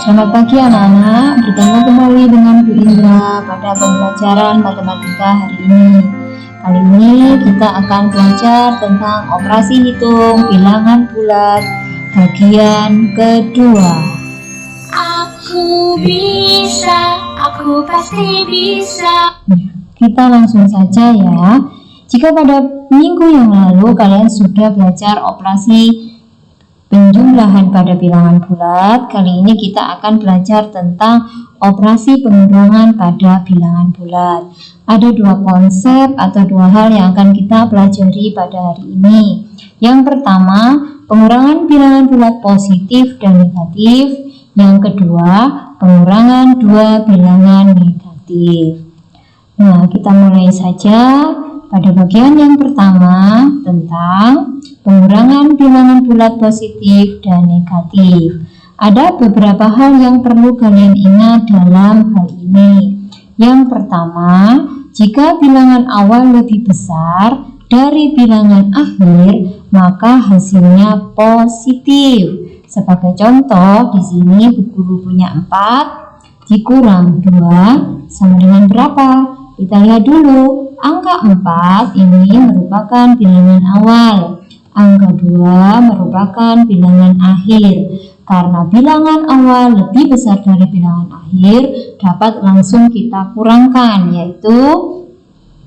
Selamat pagi anak-anak, bertemu kembali dengan Bu Indra pada pembelajaran matematika hari ini. Kali ini kita akan belajar tentang operasi hitung bilangan bulat bagian kedua. Aku bisa, aku pasti bisa. Kita langsung saja ya. Jika pada minggu yang lalu kalian sudah belajar operasi penjumlahan pada bilangan bulat, kali ini kita akan belajar tentang operasi pengurangan pada bilangan bulat. Ada dua konsep atau dua hal yang akan kita pelajari pada hari ini. Yang pertama, pengurangan bilangan bulat positif dan negatif. Yang kedua, pengurangan dua bilangan negatif. Nah, kita mulai saja pada bagian yang pertama tentang pengurangan bilangan bulat positif dan negatif. Ada beberapa hal yang perlu kalian ingat dalam hal ini. Yang pertama, jika bilangan awal lebih besar dari bilangan akhir, maka hasilnya positif. Sebagai contoh, di sini Bu Guru punya 4 dikurang 2 sama dengan berapa? Kita lihat dulu. Angka 4 ini merupakan bilangan awal. Angka 2 merupakan bilangan akhir. Karena bilangan awal lebih besar dari bilangan akhir, dapat langsung kita kurangkan, yaitu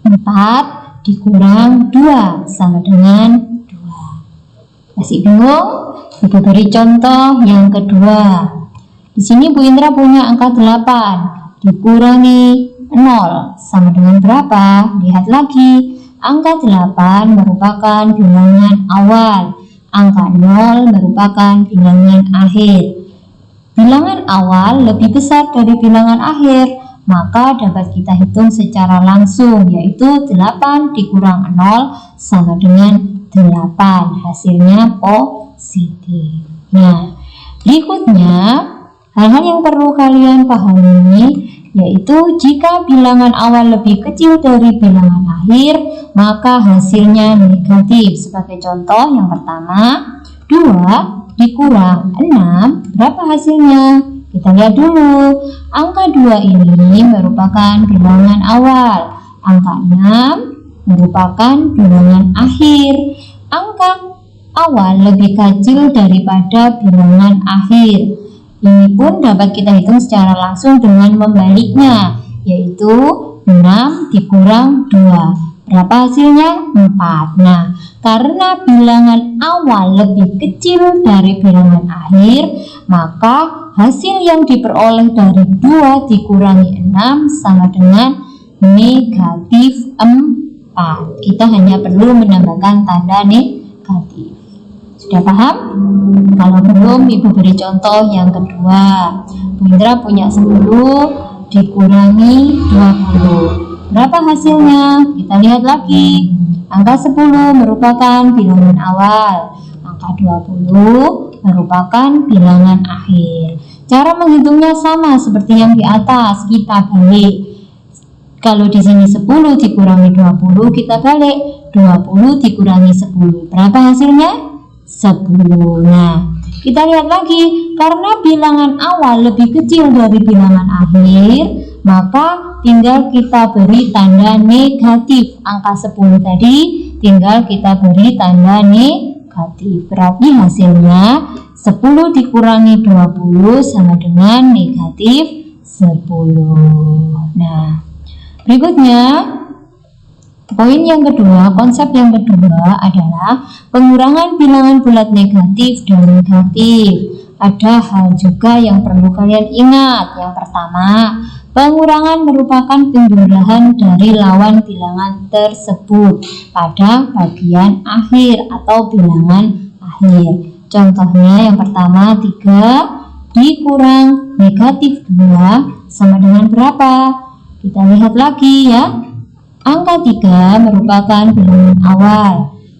4 dikurang 2 sama dengan 2. Masih bingung? Ibu beri contoh yang kedua. Di sini Bu Indra punya angka 8 dikurangi 0 sama dengan berapa? Lihat lagi. Angka 8 merupakan bilangan awal. Angka 0 merupakan bilangan akhir. Bilangan awal lebih besar dari bilangan akhir, maka dapat kita hitung secara langsung, yaitu 8 dikurang 0 sama dengan 8. Hasilnya positif. Nah, berikutnya hal-hal yang perlu kalian pahami yaitu jika bilangan awal lebih kecil dari bilangan akhir, maka hasilnya negatif. Sebagai contoh yang pertama, 2 dikurang 6, berapa hasilnya? Kita lihat dulu. Angka 2 ini merupakan bilangan awal. Angka 6 merupakan bilangan akhir. Angka awal lebih kecil daripada bilangan akhir. Ini pun dapat kita hitung secara langsung dengan membaliknya, yaitu 6 dikurang 2. Berapa hasilnya? 4. Nah, karena bilangan awal lebih kecil dari bilangan akhir, maka hasil yang diperoleh dari 2 dikurangi 6 sama dengan negatif 4. Kita hanya perlu menambahkan tanda negatif. Sudah paham? Kalau belum, Ibu beri contoh yang kedua. Bu Indra punya 10 dikurangi 20. Berapa hasilnya? Kita lihat lagi. Angka 10 merupakan bilangan awal. Angka 20 merupakan bilangan akhir. Cara menghitungnya sama seperti yang di atas. Kita balik. Kalau di sini 10 dikurangi 20, kita balik. 20 dikurangi 10. Berapa hasilnya? 10. Nah, kita lihat lagi, karena bilangan awal lebih kecil dari bilangan akhir, maka tinggal kita beri tanda negatif. Angka 10 tadi tinggal kita beri tanda negatif. Berarti hasilnya 10 dikurangi 20 sama dengan negatif 10. Nah, berikutnya poin yang kedua, konsep yang kedua adalah pengurangan bilangan bulat negatif dan negatif. Ada hal juga yang perlu kalian ingat. Yang pertama, pengurangan merupakan penjumlahan dari lawan bilangan tersebut pada bagian akhir atau bilangan akhir. Contohnya yang pertama, 3 dikurang negatif 2 sama dengan berapa? Kita lihat lagi ya. Angka 3 merupakan bilangan awal.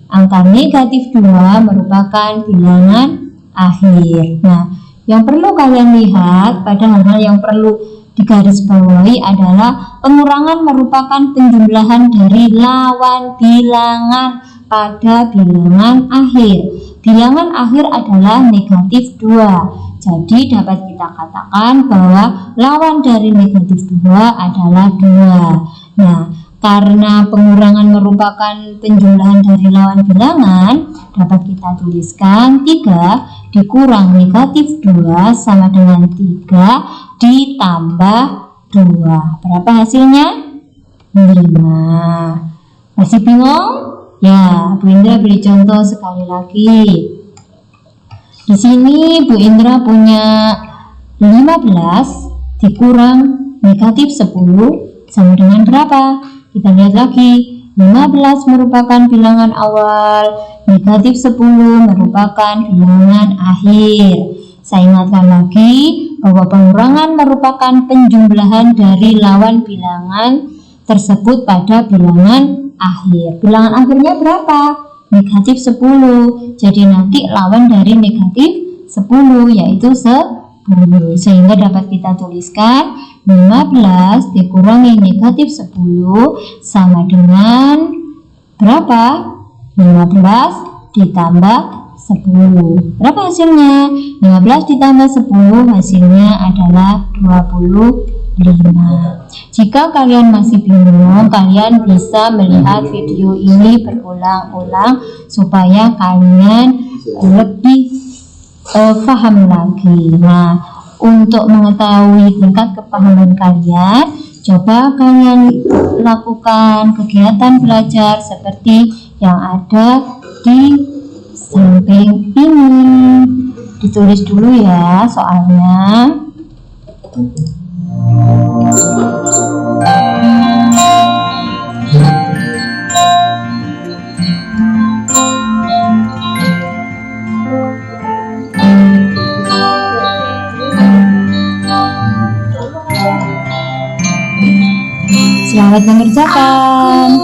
Angka negatif 2 merupakan bilangan akhir. Nah, yang perlu kalian lihat pada hal-hal yang perlu digarisbawahi adalah pengurangan merupakan penjumlahan dari lawan bilangan pada bilangan akhir. Bilangan akhir adalah negatif 2. Jadi dapat kita katakan bahwa lawan dari negatif 2 adalah 2. Nah, karena pengurangan merupakan penjumlahan dari lawan bilangan, dapat kita tuliskan 3 dikurang negatif 2 sama dengan 3 ditambah 2. Berapa hasilnya? 5. Masih bingung? Ya, Bu Indra beri contoh sekali lagi. Di sini Bu Indra punya 15 dikurang negatif 10 sama dengan berapa? Kita lihat lagi. 15 merupakan bilangan awal, negatif 10 merupakan bilangan akhir. Saya ingatkan lagi bahwa pengurangan merupakan penjumlahan dari lawan bilangan tersebut pada bilangan akhir. Bilangan akhirnya berapa? Negatif 10. Jadi nanti lawan dari negatif 10 yaitu 10. Sehingga dapat kita tuliskan 15 dikurangi negatif 10 sama dengan berapa? 15 ditambah 10. Berapa hasilnya? 15 ditambah 10 hasilnya adalah 25. Jika kalian masih bingung, kalian bisa melihat video ini berulang-ulang supaya kalian lebih paham lagi. Nah, untuk mengetahui tingkat kepahaman kalian, coba kalian lakukan kegiatan belajar seperti yang ada di samping ini. Ditulis dulu ya soalnya. Selamat mengerjakan.